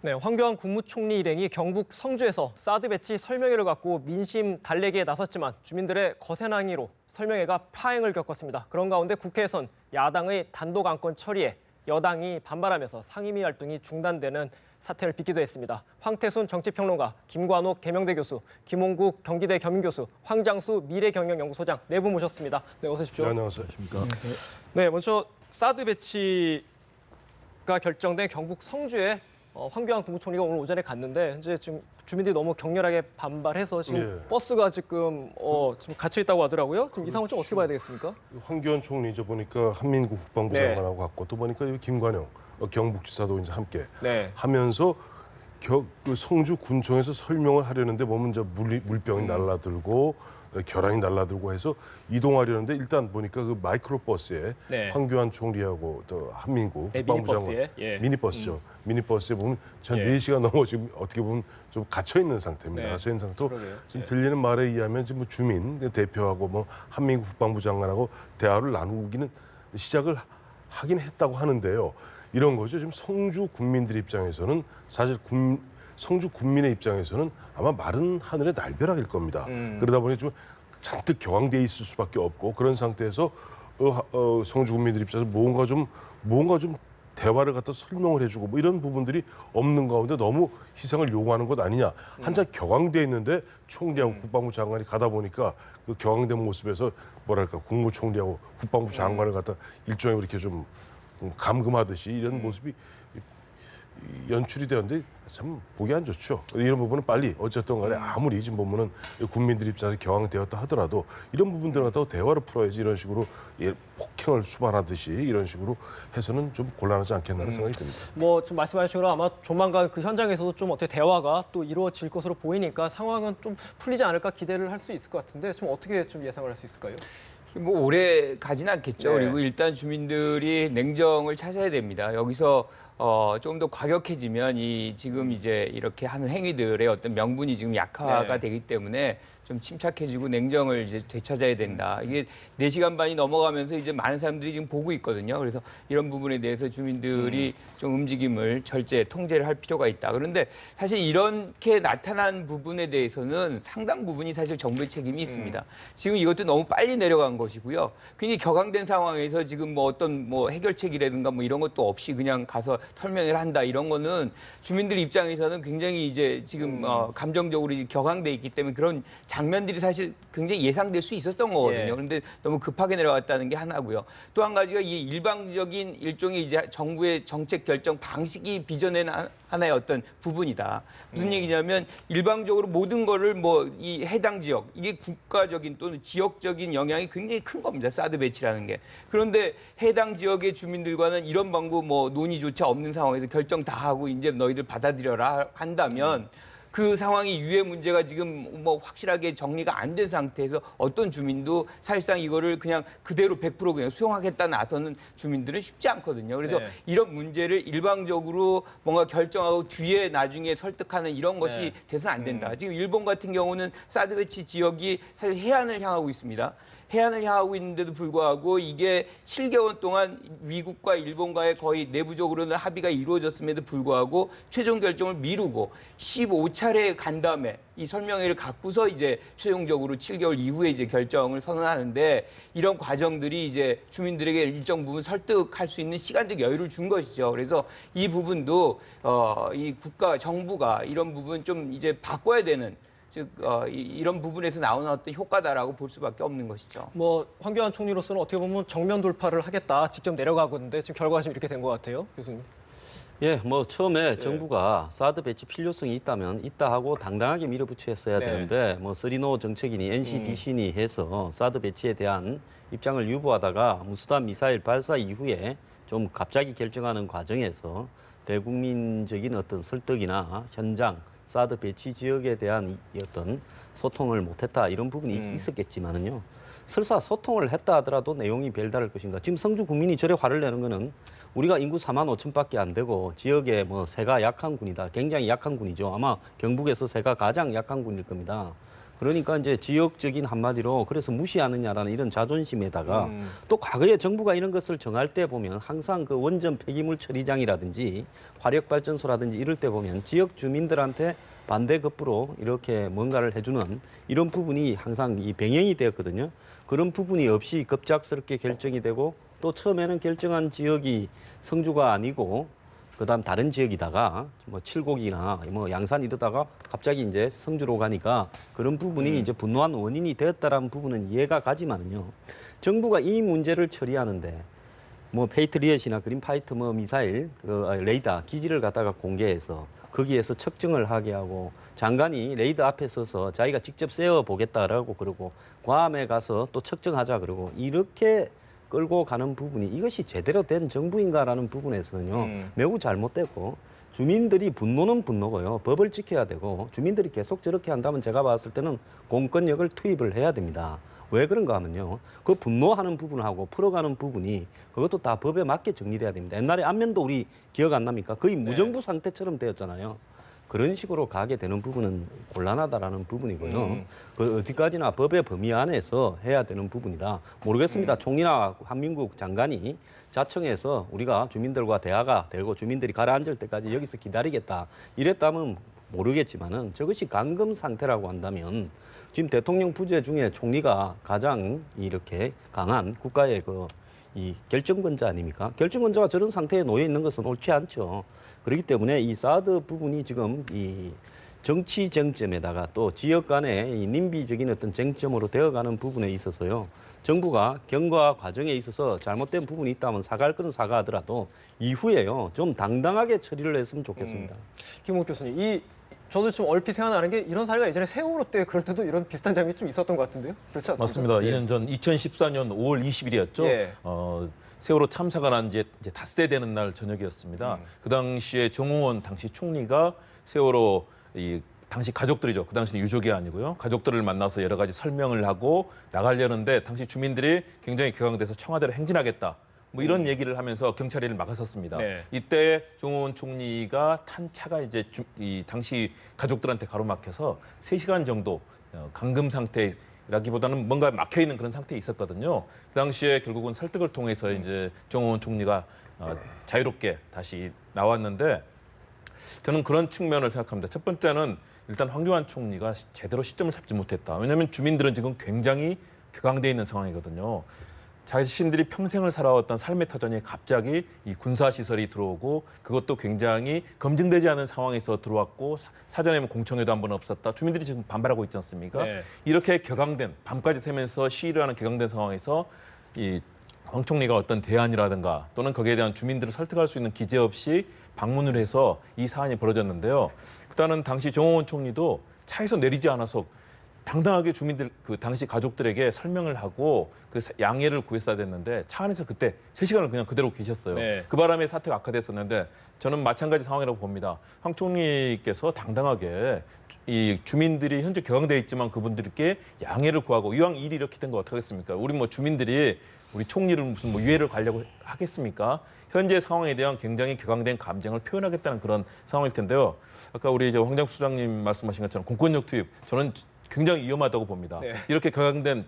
네, 황교안 국무총리 일행이 경북 성주에서 사드 배치 설명회를 갖고 민심 달래기에 나섰지만 주민들의 거센 항의로 설명회가 파행을 겪었습니다. 그런 가운데 국회에선 야당의 단독 안건 처리에 여당이 반발하면서 상임위 활동이 중단되는 사태를 빚기도 했습니다. 황태순 정치평론가, 김관옥 계명대 교수, 김홍국 경기대 겸임교수, 황장수 미래경영연구소장 네 분 모셨습니다. 네, 어서 오십시오. 네, 안녕하십니까. 네, 먼저 사드 배치가 결정된 경북 성주에 황교안 국무총리가 오늘 오전에 갔는데 이제 지금 주민들이 너무 격렬하게 반발해서 지금 버스가 지금 갇혀 있다고 하더라고요. 지금 이 상황을 좀 어떻게 봐야 되겠습니까? 황교안 총리 이제 보니까 한민구 국방부 장관하고 갔고 또 보니까 김관영 경북지사도 이제 함께 하면서 그 성주 군청에서 설명을 하려는데 보면 이제 물병이 날라들고 결항이 날라들고 해서 이동하려는데 일단 보니까 그 마이크로 버스에 황교안 총리하고 또 한민구 국방부 장관 미니버스죠. 미니버스에 보면 전 4시간 넘어 지금 어떻게 보면 좀 갇혀 있는 상태입니다. 갇혀 있는 상태로 지금 들리는 말에 의하면 지금 뭐 주민 대표하고 뭐 한민구 국방부 장관하고 대화를 나누기는 시작을 하긴 했다고 하는데요. 이런 거죠. 지금 성주 국민들 입장에서는 사실 성주 국민의 입장에서는 아마 마른 하늘의 날벼락일 겁니다. 그러다 보니 좀 잔뜩 격앙돼 있을 수밖에 없고 그런 상태에서 성주 국민들 입장에서 뭔가 좀 대화를 갖다 설명을 해주고 뭐 이런 부분들이 없는 가운데 너무 희생을 요구하는 것 아니냐. 한참 격앙돼 있는데 총리하고 국방부 장관이 가다 보니까 그 격앙된 모습에서 뭐랄까 국무총리하고 국방부 장관을 갖다 일종의 이렇게 좀 감금하듯이 이런 모습이 연출이 되었는데 참 보기 안 좋죠. 이런 부분은 빨리 어쨌든 간에 아무리 지금 보면은 국민들 입장에서 격앙되었다 하더라도 이런 부분들을 갖다가 대화로 풀어야지 이런 식으로 폭행을 수반하듯이 이런 식으로 해서는 좀 곤란하지 않겠나는 생각이 듭니다. 뭐 좀 말씀하신 것처럼 아마 조만간 그 현장에서도 좀 어떻게 대화가 또 이루어질 것으로 보이니까 상황은 좀 풀리지 않을까 기대를 할 수 있을 것 같은데 좀 어떻게 좀 예상을 할 수 있을까요? 뭐 오래 가진 않겠죠. 그리고 일단 주민들이 냉정을 찾아야 됩니다. 여기서 좀 더 과격해지면 지금 이제 이렇게 하는 행위들의 어떤 명분이 지금 약화가 되기 때문에 좀 침착해지고 냉정을 이제 되찾아야 된다. 이게 4시간 반이 넘어가면서 이제 많은 사람들이 지금 보고 있거든요. 그래서 이런 부분에 대해서 주민들이 좀 움직임을 통제를 할 필요가 있다. 그런데 사실 이렇게 나타난 부분에 대해서는 상당 부분이 사실 정부의 책임이 있습니다. 지금 이것도 너무 빨리 내려간 것이고요. 굉장히 격앙된 상황에서 지금 뭐 어떤 뭐 해결책이라든가 뭐 이런 것도 없이 그냥 가서 설명을 한다. 이런 거는 주민들 입장에서는 굉장히 이제 지금 감정적으로 이제 격앙돼 있기 때문에 그런 장면들이 사실 굉장히 예상될 수 있었던 거거든요. 그런데 너무 급하게 내려갔다는 게 하나고요. 또 한 가지가 이 일방적인 일종의 이제 정부의 정책 결정 방식이 빚어낸 하나의 어떤 부분이다. 무슨 얘기냐면 일방적으로 모든 거를 뭐 이 해당 지역 이게 국가적인 또는 지역적인 영향이 굉장히 큰 겁니다. 사드 배치라는 게. 그런데 해당 지역의 주민들과는 이런 방구 뭐 논의조차 없는 상황에서 결정 다 하고 이제 너희들 받아들여라 한다면 그 상황이 유해 문제가 지금 뭐 확실하게 정리가 안 된 상태에서 어떤 주민도 사실상 이거를 그냥 그대로 100% 그냥 수용하겠다 나서는 주민들은 쉽지 않거든요. 그래서 이런 문제를 일방적으로 뭔가 결정하고 뒤에 나중에 설득하는 이런 것이 돼서는 안 된다. 지금 일본 같은 경우는 사드 배치 지역이 사실 해안을 향하고 있습니다. 해안을 향하고 있는데도 불구하고 이게 7개월 동안 미국과 일본과의 거의 내부적으로는 합의가 이루어졌음에도 불구하고 최종 결정을 미루고 15차례 간 다음에 이 설명회를 갖고서 이제 최종적으로 7개월 이후에 이제 결정을 선언하는데 이런 과정들이 이제 주민들에게 일정 부분 설득할 수 있는 시간적 여유를 준 것이죠. 그래서 이 부분도 이 정부가 이런 부분 좀 이제 바꿔야 되는 즉 이런 부분에서 나오는 어떤 효과다라고 볼 수밖에 없는 것이죠. 뭐 황교안 총리로서는 어떻게 보면 정면 돌파를 하겠다 직접 내려가고 있는데 지금 결과가 지금 이렇게 된 것 같아요, 교수님. 예, 뭐 처음에 정부가 사드 배치 필요성이 있다면 있다 하고 당당하게 밀어붙였어야 되는데 뭐 쓰리노 정책이니 NCDC니 해서 사드 배치에 대한 입장을 유보하다가 무수단 미사일 발사 이후에 좀 갑자기 결정하는 과정에서 대국민적인 어떤 설득이나 현장 사드 배치 지역에 대한 어떤 소통을 못했다 이런 부분이 있었겠지만은요. 설사 소통을 했다 하더라도 내용이 별다를 것인가. 지금 성주 국민이 저래 화를 내는 거는 우리가 인구 4만 5천밖에 안 되고 지역에 뭐 세가 약한 군이다. 굉장히 약한 군이죠. 아마 경북에서 세가 가장 약한 군일 겁니다. 그러니까 이제 지역적인 한마디로 그래서 무시하느냐라는 이런 자존심에다가 또 과거에 정부가 이런 것을 정할 때 보면 항상 그 원전 폐기물 처리장이라든지 화력발전소라든지 이럴 때 보면 지역 주민들한테 반대급부로 이렇게 뭔가를 해주는 이런 부분이 항상 이 병행이 되었거든요. 그런 부분이 없이 급작스럽게 결정이 되고 또 처음에는 결정한 지역이 성주가 아니고 그다음 다른 지역이다가 뭐 칠곡이나 뭐 양산 이러다가 갑자기 이제 성주로 가니까 그런 부분이 이제 분노한 원인이 되었다라는 부분은 이해가 가지만은요. 정부가 이 문제를 처리하는데 뭐 페이트리엇이나 그린파이트 뭐 미사일 그 레이더 기지를 갖다가 공개해서 거기에서 측정을 하게 하고 장관이 레이더 앞에 서서 자기가 직접 세워 보겠다라고 그러고 괌에 가서 또 측정하자 그러고 이렇게 끌고 가는 부분이 이것이 제대로 된 정부인가라는 부분에서는요 매우 잘못되고 주민들이 분노는 분노고요 법을 지켜야 되고 주민들이 계속 저렇게 한다면 제가 봤을 때는 공권력을 투입을 해야 됩니다. 왜 그런가 하면요 그 분노하는 부분하고 풀어가는 부분이 그것도 다 법에 맞게 정리돼야 됩니다. 옛날에 안면도 우리 기억 안 납니까? 거의 무정부 상태처럼 되었잖아요. 그런 식으로 가게 되는 부분은 곤란하다라는 부분이고요. 그 어디까지나 법의 범위 안에서 해야 되는 부분이다. 모르겠습니다. 총리나 한민국 장관이 자청해서 우리가 주민들과 대화가 되고 주민들이 가라앉을 때까지 여기서 기다리겠다. 이랬다면 모르겠지만은 저것이 감금 상태라고 한다면 지금 대통령 부재 중에 총리가 가장 이렇게 강한 국가의 이 결정권자 아닙니까? 결정권자가 저런 상태에 놓여 있는 것은 옳지 않죠. 그렇기 때문에 이 사드 부분이 지금 이 정치 쟁점에다가 또 지역 간의 이 님비적인 어떤 쟁점으로 되어가는 부분에 있어서요. 정부가 경과 과정에 있어서 잘못된 부분이 있다면 사과할 건 사과하더라도 이후에요. 좀 당당하게 처리를 했으면 좋겠습니다. 김웅 교수님, 저도 좀 얼핏 생각나는 게 이런 사례가 예전에 세월호 때 그럴 때도 이런 비슷한 장면이 좀 있었던 것 같은데요. 그렇지 않습니까? 맞습니다. 2년 전 2014년 5월 20일이었죠. 예. 세월호 참사가 난 이제 닷새 되는 날 저녁이었습니다. 그 당시에 정우원 당시 총리가 세월호 당시 가족들이죠. 그 당시는 유족이 아니고요. 가족들을 만나서 여러 가지 설명을 하고 나가려는데 당시 주민들이 굉장히 격앙돼서 청와대로 행진하겠다. 뭐 이런 얘기를 하면서 경찰이 막았었습니다. 네. 이때 정우원 총리가 탄 차가 이제 이 당시 가족들한테 가로막혀서 3시간 정도 감금 상태라기보다는 뭔가 막혀 있는 그런 상태에 있었거든요. 그 당시에 결국은 설득을 통해서 이제 정우원 총리가 자유롭게 다시 나왔는데 저는 그런 측면을 생각합니다. 첫 번째는 일단 황교안 총리가 제대로 시점을 잡지 못했다. 왜냐하면 주민들은 지금 굉장히 격앙돼 있는 상황이거든요. 자신들이 평생을 살아왔던 삶의 터전이 갑자기 이 군사시설이 들어오고 그것도 굉장히 검증되지 않은 상황에서 들어왔고 사전에 공청회도 한 번 없었다. 주민들이 지금 반발하고 있지 않습니까? 네. 이렇게 격앙된 밤까지 새면서 시위를 하는 격앙된 상황에서 이 황 총리가 어떤 대안이라든가 또는 거기에 대한 주민들을 설득할 수 있는 기재 없이 방문을 해서 이 사안이 벌어졌는데요. 일단은 당시 정호원 총리도 차에서 내리지 않아서 당당하게 주민들 그 당시 가족들에게 설명을 하고 그 양해를 구했어야 됐는데 차 안에서 그때 3시간을 그냥 그대로 계셨어요. 네. 그 바람에 사태가 악화됐었는데 저는 마찬가지 상황이라고 봅니다. 황 총리께서 당당하게 이 주민들이 현재 격앙돼 있지만 그분들께 양해를 구하고 이왕 일이 이렇게 된 거 어떡하겠습니까? 우리 뭐 주민들이 우리 총리를 무슨 뭐 유해를 가려고 하겠습니까? 현재 상황에 대한 굉장히 격앙된 감정을 표현하겠다는 그런 상황일 텐데요. 아까 우리 이제 황장수 소장님 말씀하신 것처럼 공권력 투입 저는 굉장히 위험하다고 봅니다. 네. 이렇게 격앙된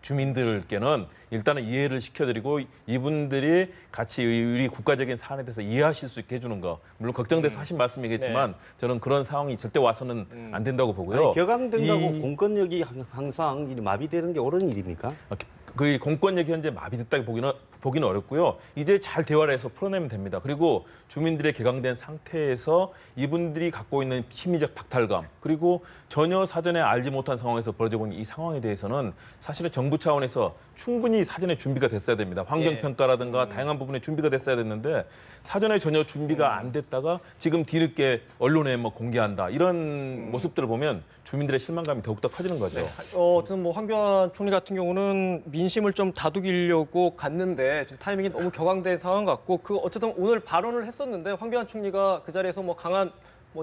주민들께는 일단은 이해를 시켜드리고 이분들이 같이 우리 국가적인 사안에 대해서 이해하실 수 있게 해주는 거. 물론 걱정돼서 하신 말씀이겠지만 네. 저는 그런 상황이 절대 와서는 안 된다고 보고요. 아니, 격앙된다고 공권력이 항상 마비되는 게 옳은 일입니까? 그 공권력이 현재 마비됐다고 보기는 어렵고요. 이제 잘 대화를 해서 풀어내면 됩니다. 그리고 주민들의 격앙된 상태에서 이분들이 갖고 있는 심리적 박탈감 그리고 전혀 사전에 알지 못한 상황에서 벌어지고 있는 이 상황에 대해서는 사실은 정부 차원에서 충분히 사전에 준비가 됐어야 됩니다. 환경평가라든가 다양한 부분에 준비가 됐어야 됐는데 사전에 전혀 준비가 안 됐다가 지금 뒤늦게 언론에 뭐 공개한다. 이런 모습들을 보면 주민들의 실망감이 더욱더 커지는 거죠. 네. 어쨌든 뭐 황교안 총리 같은 경우는 민심을 좀 다독이려고 갔는데 지금 타이밍이 너무 격앙된 상황 같고 어쨌든 오늘 발언을 했었는데 황교안 총리가 그 자리에서 뭐 강한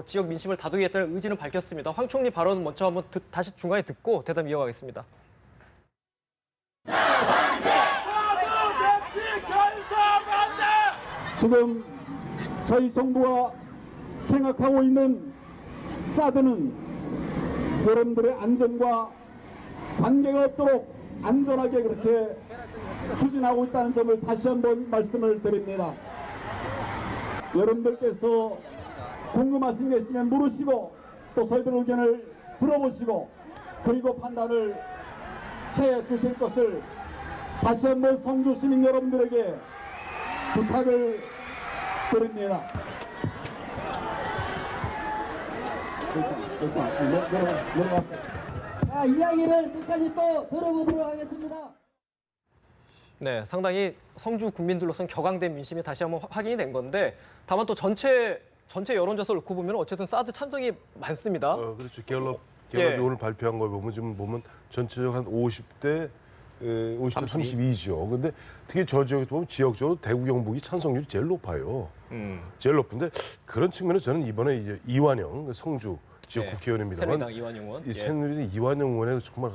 지역 민심을 다독이겠다는 의지는 밝혔습니다. 황 총리 발언 먼저 한번 다시 중간에 듣고 대담 이어가겠습니다. 지금 저희 정부가 생각하고 있는 사드는 여러분들의 안전과 관계가 없도록 안전하게 그렇게 추진하고 있다는 점을 다시 한번 말씀을 드립니다. 여러분들께서 궁금하신 게 있으면 물으시고 또 저희들 의견을 들어보시고 그리고 판단을 해 주실 것을 다시 한번 성주 시민 여러분들에게 부탁을 드립니다. 자, 이야기를 끝까지 또 들어보도록 하겠습니다. 네, 상당히 성주 국민들로서는 격앙된 민심이 다시 한번 확인이 된 건데 다만 또 전체 여론조사를 놓고 보면 어쨌든 사드 찬성이 많습니다. 그렇죠. 갤럽이 예. 오늘 발표한 거 보면 지금 보면 전체적으로 한 50대 32죠. 근데 특히 저 지역에 보면 지역적으로 대구 경북이 찬성률이 제일 높아요. 제일 높은데 그런 측면에서 저는 이번에 이제 이완영 성주 지역 네. 국회의원입니다만 새누리당 이완영 의원. 이 새누리당 이완영 의원의 정말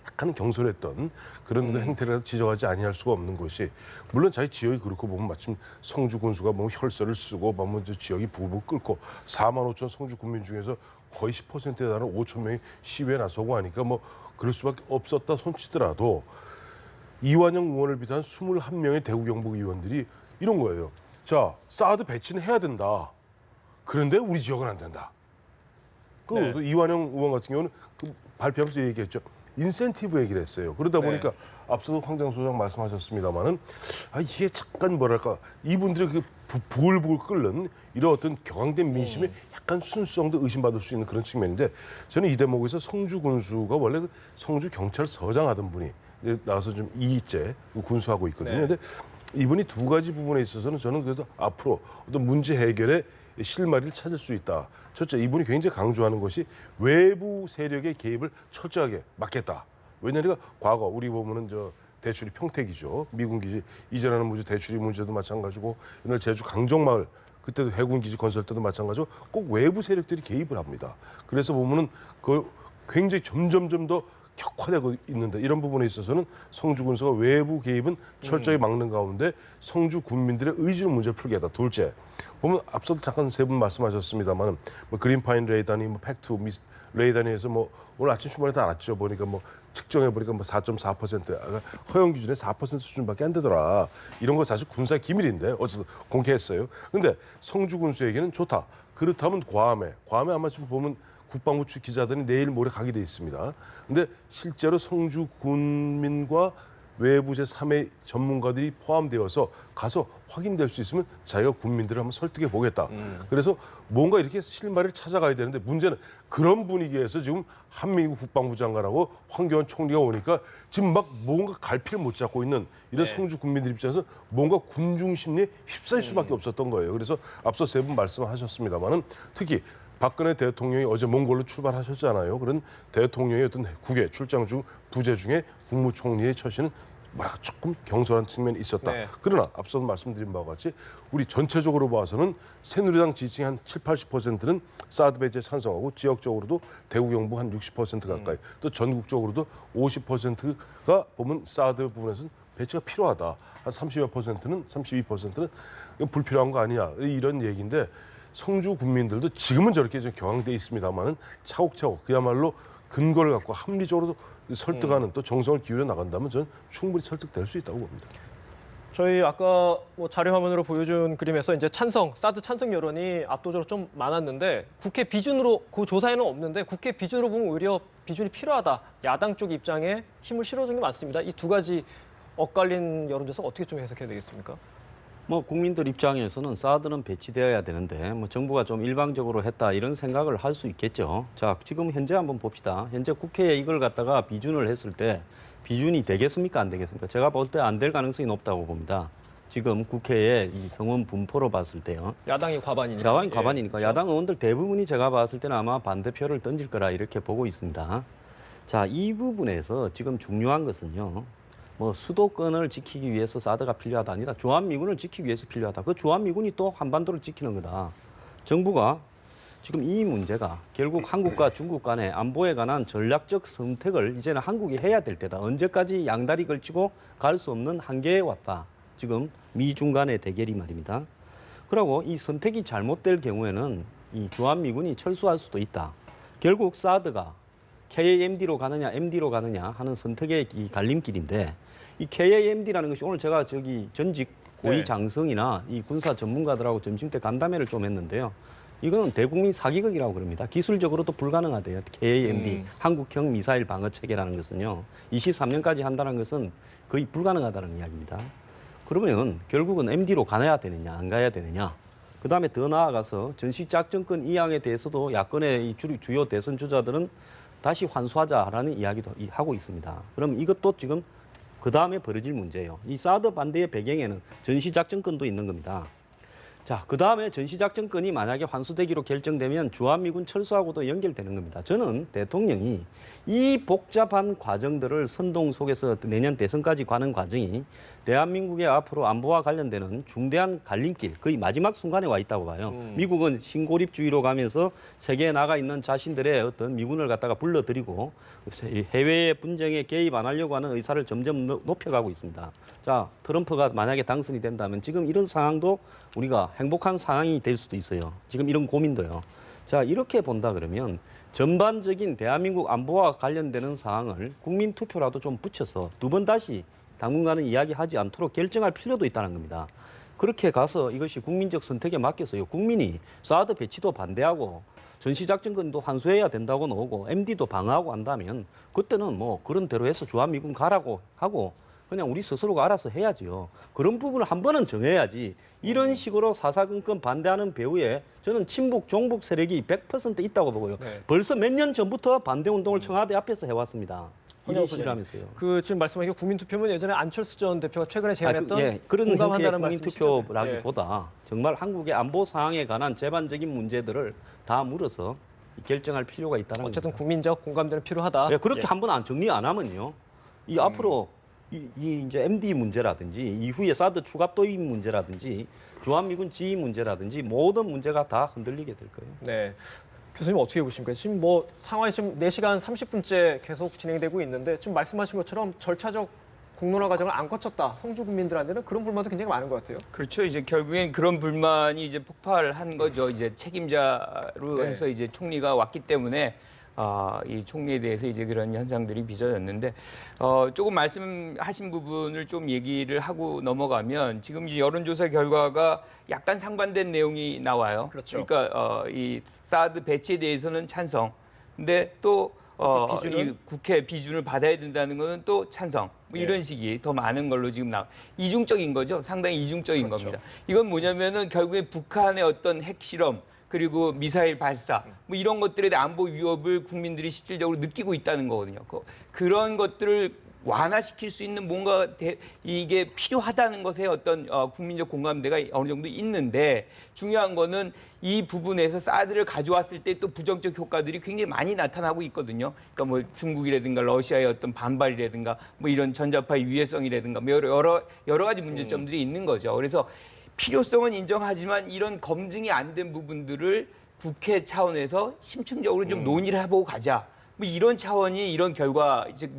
약간 경솔했던 그런 행태를 지적하지 아니할 수가 없는 것이 물론 자기 지역이 그렇고 보면 마침 성주 군수가 뭐 혈서를 쓰고 뭐 지역이 부글부글 끓고 4만 5천 성주 국민 중에서 거의 10%에 달하는 5천 명이 시위에 나서고 하니까 뭐 그럴 수밖에 없었다 손치더라도 이완영 의원을 비롯한 21명의 대구 경북 의원들이 이런 거예요. 자, 사드 배치는 해야 된다. 그런데 우리 지역은 안 된다. 네. 이완영 의원 같은 경우는 그 발표하면서 얘기했죠. 인센티브 얘기를 했어요. 그러다 보니까 앞서도 황장 소장 말씀하셨습니다마는 이게 잠깐 뭐랄까 이분들의 그 부글부글 끓는 이런 어떤 격앙된 민심의 약간 순수성도 의심받을 수 있는 그런 측면인데 저는 이 대목에서 성주 군수가 원래 그 성주 경찰서장 하던 분이 이제 나와서 좀 2기째 군수하고 있거든요. 네. 근데 이분이 두 가지 부분에 있어서는 저는 그래도 앞으로 어떤 문제 해결에 실마리를 찾을 수 있다. 첫째, 이분이 굉장히 강조하는 것이 외부 세력의 개입을 철저하게 막겠다. 왜냐하면 과거 우리 보면은 대출이 평택이죠. 미군 기지 이전하는 문제 대출이 문제도 마찬가지고 옛날 제주 강정마을 그때도 해군 기지 건설 때도 마찬가지고 꼭 외부 세력들이 개입을 합니다. 그래서 보면은 그 굉장히 점점 더 격화되고 있는데 이런 부분에 있어서는 성주 군수가 외부 개입은 철저히 막는 가운데 성주 군민들의 의지로 문제를 풀게 하다. 둘째, 보면 앞서도 잠깐 세 분 말씀하셨습니다만 뭐 그린파인 레이더니 뭐 팩트 레이더니에서 뭐 오늘 아침 신문에 다 알았죠. 보니까 뭐 측정해 보니까 뭐 4.4% 허용 기준에 4% 수준밖에 안 되더라. 이런 거 사실 군사 기밀인데 어쨌든 공개했어요. 근데 성주 군수에게는 좋다. 그렇다면 괌에 아마 지금 보면 국방부 측 기자들이 내일 모레 가게 돼 있습니다. 근데 실제로 성주 군민과 외부 제3의 전문가들이 포함되어서 가서 확인될 수 있으면 자기가 국민들을 한번 설득해 보겠다. 그래서 뭔가 이렇게 실마리를 찾아가야 되는데 문제는 그런 분위기에서 지금 한민국 국방부 장관하고 황교안 총리가 오니까 지금 막 뭔가 갈피를 못 잡고 있는 이런 성주 국민들 입장에서 뭔가 군중 심리에 휩싸일 수밖에 없었던 거예요. 그래서 앞서 세 분 말씀하셨습니다마는 특히 박근혜 대통령이 어제 몽골로 출발하셨잖아요. 그런 대통령의 어떤 국외 출장 중 부재 중에 국무총리의 처신은 뭐랄까 조금 경솔한 측면이 있었다. 네. 그러나 앞서도 말씀드린 바와 같이 우리 전체적으로 봐서는 새누리당 지지층 한 70-80%는 사드 배치에 찬성하고 지역적으로도 대구 경북 한 60% 가까이 또 전국적으로도 50%가 보면 사드 부분에서는 배치가 필요하다. 한 30%는 32%는 불필요한 거 아니냐 이런 얘기인데 성주 국민들도 지금은 저렇게 좀 경황돼 있습니다만은 차곡차곡 그야말로 근거를 갖고 합리적으로 설득하는 또 정성을 기울여 나간다면 저는 충분히 설득될 수 있다고 봅니다. 저희 아까 뭐 자료 화면으로 보여준 그림에서 이제 사드 찬성 여론이 압도적으로 좀 많았는데 국회 비준으로 그 조사에는 없는데 국회 비준으로 보면 오히려 비준이 필요하다. 야당 쪽 입장에 힘을 실어준 게 맞습니다. 이 두 가지 엇갈린 여론조사 어떻게 좀 해석해야 되겠습니까? 뭐 국민들 입장에서는 사드는 배치되어야 되는데 뭐 정부가 좀 일방적으로 했다 이런 생각을 할 수 있겠죠. 자, 지금 현재 한번 봅시다. 현재 국회에 이걸 갖다가 비준을 했을 때 비준이 되겠습니까? 안 되겠습니까? 제가 볼 때 안 될 가능성이 높다고 봅니다. 지금 국회의 이 성원 분포로 봤을 때요. 야당이 과반이니까. 야당이 과반이니까 그렇죠. 야당 의원들 대부분이 제가 봤을 때는 아마 반대표를 던질 거라 이렇게 보고 있습니다. 자, 이 부분에서 지금 중요한 것은요. 뭐 수도권을 지키기 위해서 사드가 필요하다 아니다. 주한미군을 지키기 위해서 필요하다. 그 주한미군이 또 한반도를 지키는 거다. 정부가 지금 이 문제가 결국 한국과 중국 간의 안보에 관한 전략적 선택을 이제는 한국이 해야 될 때다. 언제까지 양다리 걸치고 갈 수 없는 한계에 왔다. 지금 미중 간의 대결이 말입니다. 그리고 이 선택이 잘못될 경우에는 이 주한미군이 철수할 수도 있다. 결국 사드가 KAMD로 가느냐 MD로 가느냐 하는 선택의 이 갈림길인데 이 KAMD라는 것이 오늘 제가 저기 전직 고위 장성이나 이 군사 전문가들하고 점심 때 간담회를 좀 했는데요. 이거는 대국민 사기극이라고 그럽니다. 기술적으로도 불가능하대요. KAMD, 한국형 미사일 방어 체계라는 것은요. 23년까지 한다는 것은 거의 불가능하다는 이야기입니다. 그러면 결국은 MD로 가야 되느냐 안 가야 되느냐. 그다음에 더 나아가서 전시작전권 이양에 대해서도 야권의 이 주요 대선 주자들은 다시 환수하자라는 이야기도 하고 있습니다. 그럼 이것도 지금 그다음에 벌어질 문제예요. 이 사드 반대의 배경에는 전시작전권도 있는 겁니다. 자, 그다음에 전시작전권이 만약에 환수되기로 결정되면 주한미군 철수하고도 연결되는 겁니다. 저는 대통령이 이 복잡한 과정들을 선동 속에서 내년 대선까지 가는 과정이 대한민국의 앞으로 안보와 관련되는 중대한 갈림길, 거의 마지막 순간에 와 있다고 봐요. 미국은 신고립주의로 가면서 세계에 나가 있는 자신들의 어떤 미군을 갖다가 불러들이고 해외의 분쟁에 개입 안 하려고 하는 의사를 점점 높여가고 있습니다. 자, 트럼프가 만약에 당선이 된다면 지금 이런 상황도 우리가 행복한 상황이 될 수도 있어요. 지금 이런 고민도요. 자, 이렇게 본다 그러면 전반적인 대한민국 안보와 관련되는 사항을 국민투표라도 좀 붙여서 두 번 다시 당분간은 이야기하지 않도록 결정할 필요도 있다는 겁니다. 그렇게 가서 이것이 국민적 선택에 맡겨서요. 국민이 사드 배치도 반대하고 전시작전권도 환수해야 된다고 나오고 MD도 방어하고 한다면 그때는 뭐 그런 대로 해서 주한미군 가라고 하고 그냥 우리 스스로가 알아서 해야지요. 그런 부분을 한 번은 정해야지. 이런 식으로 사사건건 반대하는 배후에 저는 친북, 종북 세력이 100% 있다고 보고요. 벌써 몇 년 전부터 반대운동을 청와대 앞에서 해왔습니다. 일이시라면서요. 그 지금 말씀하신 국민투표면 예전에 안철수 전 대표가 최근에 제안했던 그런 공감한다는 국민투표라기보다 정말 한국의 안보 상황에 관한 제반적인 문제들을 다 물어서 결정할 필요가 있다는 어쨌든 겁니다. 국민적 공감대는 필요하다. 그렇게 한번 안 정리 안 하면요. 이 앞으로 이 이제 MD 문제라든지 이후에 사드 추가 도입 문제라든지 주한미군 지휘 문제라든지 모든 문제가 다 흔들리게 될 거예요. 네. 교수님 어떻게 보십니까? 지금 뭐 상황이 지금 4시간 30분째 계속 진행되고 있는데 지금 말씀하신 것처럼 절차적 공론화 과정을 안 거쳤다. 성주 국민들한테는 그런 불만도 굉장히 많은 것 같아요. 그렇죠. 이제 결국엔 그런 불만이 이제 폭발한 거죠. 이제 책임자로 해서 이제 총리가 왔기 때문에 이 총리에 대해서 이제 그런 현상들이 빚어졌는데 조금 말씀하신 부분을 좀 얘기를 하고 넘어가면 지금 이제 여론조사 결과가 약간 상반된 내용이 나와요. 그렇죠. 그러니까 이 사드 배치에 대해서는 찬성. 근데 또 이 국회 비준을 받아야 된다는 것은 또 찬성. 뭐 이런 식이 더 많은 걸로 지금 이중적인 거죠. 상당히 이중적인 겁니다. 이건 뭐냐면은 결국에 북한의 어떤 핵실험 그리고 미사일 발사 뭐 이런 것들에 대한 안보 위협을 국민들이 실질적으로 느끼고 있다는 거거든요. 그런 것들을 완화시킬 수 있는 뭔가 이게 필요하다는 것에 어떤 국민적 공감대가 어느 정도 있는데 중요한 거는 이 부분에서 사드를 가져왔을 때 또 부정적 효과들이 굉장히 많이 나타나고 있거든요. 그러니까 뭐 중국이라든가 러시아의 어떤 반발이라든가 뭐 이런 전자파의 유해성이라든가 뭐 여러 가지 문제점들이 있는 거죠. 그래서 필요성은 인정하지만 이런 검증이 안 된 부분들을 국회 차원에서 심층적으로 좀 논의를 해보고 가자. 뭐 이런 차원이 이런 결과, 즉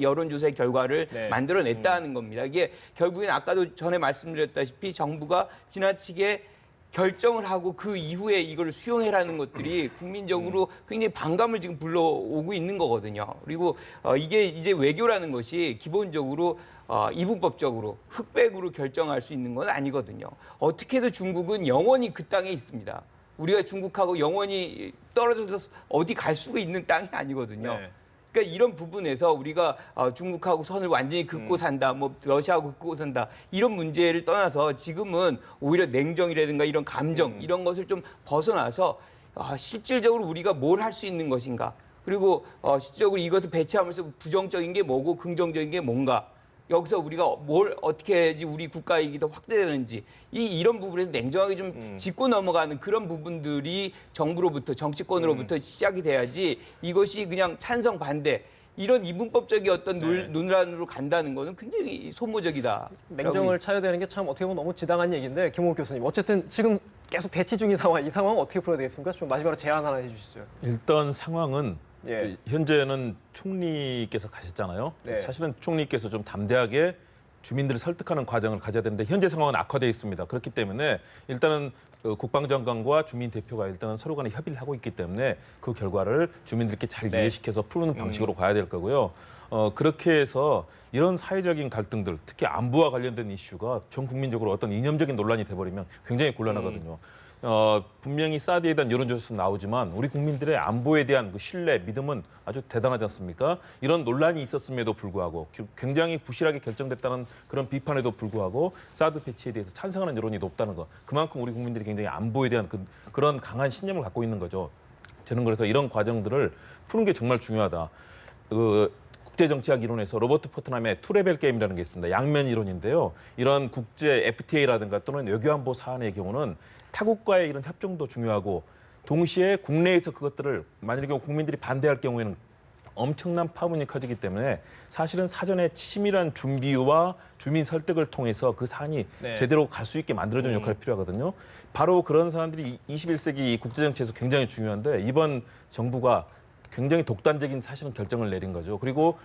여론조사의 결과를 만들어냈다는 겁니다. 이게 결국엔 아까도 전에 말씀드렸다시피 정부가 지나치게 결정을 하고 그 이후에 이걸 수용해라는 것들이 국민적으로 굉장히 반감을 지금 불러오고 있는 거거든요. 그리고 이게 이제 외교라는 것이 기본적으로 이분법적으로 흑백으로 결정할 수 있는 건 아니거든요. 어떻게든 중국은 영원히 그 땅에 있습니다. 우리가 중국하고 영원히 떨어져서 어디 갈 수가 있는 땅이 아니거든요. 그러니까 이런 부분에서 우리가 중국하고 선을 완전히 긋고 산다, 뭐 러시아하고 긋고 산다 이런 문제를 떠나서 지금은 오히려 냉정이라든가 이런 감정 이런 것을 좀 벗어나서 실질적으로 우리가 뭘 할 수 있는 것인가, 그리고 실질적으로 이것을 배치하면서 부정적인 게 뭐고 긍정적인 게 뭔가, 여기서 우리가 뭘 어떻게 해야지 우리 국가 이익이 더 확대되는지 이런 부분에서 냉정하게 좀 짚고 넘어가는 그런 부분들이 정부로부터 정치권으로부터 시작이 돼야지 이것이 그냥 찬성 반대 이런 이분법적인 어떤 논란으로 간다는 거는 굉장히 소모적이다. 냉정을 차려야 되는 게 참 어떻게 보면 너무 지당한 얘기인데 김홍욱 교수님 어쨌든 지금 계속 대치 중인 상황, 이 상황 어떻게 풀어야 되겠습니까? 좀 마지막으로 제안 하나 해주시죠. 일단 상황은 현재는 총리께서 가셨잖아요. 사실은 총리께서 좀 담대하게 주민들을 설득하는 과정을 가져야 되는데 현재 상황은 악화되어 있습니다. 그렇기 때문에 일단은 국방장관과 주민 대표가 일단은 서로 간에 협의를 하고 있기 때문에 그 결과를 주민들께 잘 이해시켜서 푸는 방식으로 가야 될 거고요. 그렇게 해서 이런 사회적인 갈등들, 특히 안보와 관련된 이슈가 전 국민적으로 어떤 이념적인 논란이 돼버리면 굉장히 곤란하거든요. 분명히 사드에 대한 여론조사에서 나오지만 우리 국민들의 안보에 대한 그 신뢰, 믿음은 아주 대단하지 않습니까? 이런 논란이 있었음에도 불구하고 굉장히 부실하게 결정됐다는 그런 비판에도 불구하고 사드 배치에 대해서 찬성하는 여론이 높다는 거. 그만큼 우리 국민들이 굉장히 안보에 대한 그런 강한 신념을 갖고 있는 거죠. 저는 그래서 이런 과정들을 푸는 게 정말 중요하다. 국제정치학 이론에서 로버트 포트남의 투레벨 게임이라는 게 있습니다. 양면 이론인데요. 이런 국제 FTA라든가 또는 외교안보 사안의 경우는 타국과의 이런 협정도 중요하고 동시에 국내에서 그것들을 만약에 국민들이 반대할 경우에는 엄청난 파문이 커지기 때문에 사실은 사전에 치밀한 준비와 주민 설득을 통해서 그 사안이 제대로 갈 수 있게 만들어주는 역할이 필요하거든요. 바로 그런 사람들이 21세기 국제정치에서 굉장히 중요한데 이번 정부가 굉장히 독단적인 사실은 결정을 내린 거죠. 그리고